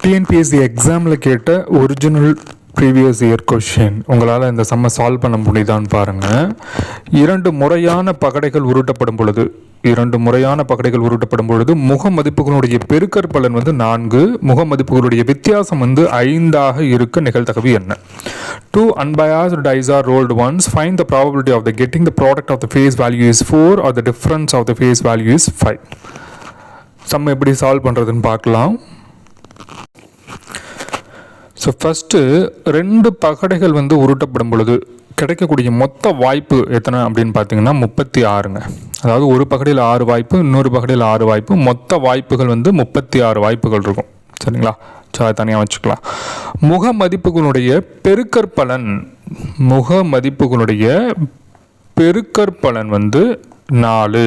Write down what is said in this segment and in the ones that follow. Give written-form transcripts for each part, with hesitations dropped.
TNPSC எக்ஸாமில் கேட்ட original previous year question உங்களால் இந்த சம்மை சால்வ் பண்ண முடியுதான்னு பாருங்கள். இரண்டு முறையான பகடைகள் உருட்டப்படும் பொழுது முக மதிப்புகளுடைய பெருக்கற்பலன் 4, முக மதிப்புகளுடைய வித்தியாசம் 5 இருக்க நிகழ்தகவு என்ன? 2 unbiased dice are rolled once. Find the probability of the getting the product of the face value is 4 or the difference of the face value is 5. Some எப்படி சால்வ் பண்ணுறதுன்னு பார்க்கலாம். ஸோ ஃபஸ்ட்டு 2 பகடைகள் உருட்டப்படும் பொழுது கிடைக்கக்கூடிய மொத்த வாய்ப்பு எத்தனை அப்படின்னு பார்த்தீங்கன்னா 36ங்க. அதாவது ஒரு பகடையில் 6 வாய்ப்பு, இன்னொரு பகடையில் 6 வாய்ப்பு, மொத்த வாய்ப்புகள் 36 வாய்ப்புகள் இருக்கும். சரிங்களா? ஸோ அதை தனியாக வச்சுக்கலாம். முக மதிப்புகளுடைய பெருக்கற்பலன் 4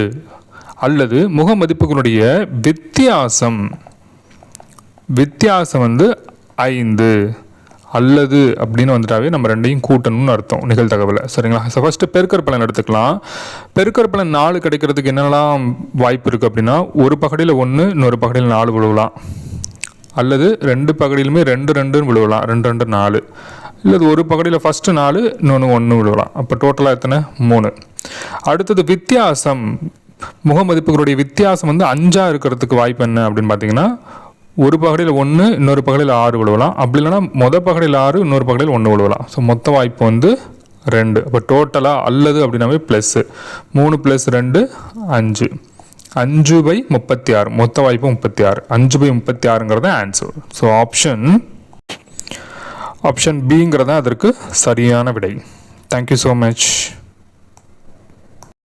அல்லது முக மதிப்புகளுடைய வித்தியாசம் 5 அல்லது அப்படின்னு வந்துட்டாவே நம்ம ரெண்டையும் கூட்டணும்னு அர்த்தம் நிகழ்தகவில். சரிங்களா? ஸோ ஃபஸ்ட்டு பெருக்கற்பலன் எடுத்துக்கலாம். பெருக்கற்பலன் 4 கிடைக்கிறதுக்கு என்னெல்லாம் வாய்ப்பு இருக்குது அப்படின்னா, ஒரு பகடியில் 1, இன்னொரு பகடியில் 4 விழுவலாம். அல்லது 2 பகடியிலுமே 2 விழுவலாம். 2 4. இல்லை ஒரு பகடியில் ஃபஸ்ட்டு 4, இன்னொன்று 1 விழுவலாம். அப்போ டோட்டலாக எத்தனை? 3. அடுத்தது வித்தியாசம், முக மதிப்புகளுடைய வித்தியாசம் 5 இருக்கிறதுக்கு வாய்ப்பு என்ன அப்படின்னு பார்த்தீங்கன்னா, ஒரு பகடியில் 1, இன்னொரு பகடியில் 6 விழுவலாம். அப்படி இல்லைனா மொதல் பகடியில் 6, இன்னொரு பகடியில் 1 விழுவலாம். ஸோ மொத்த வாய்ப்பு 2. அப்போ டோட்டலாக அல்லது அப்படின்னாவே ப்ளஸ்ஸு 3 + 2 5. 5/36. மொத்த வாய்ப்பு 36. 5/36ங்கிறது ஆன்சர். ஸோ ஆப்ஷன் பிங்கிறது அதற்கு சரியான விடை. Thank you so much.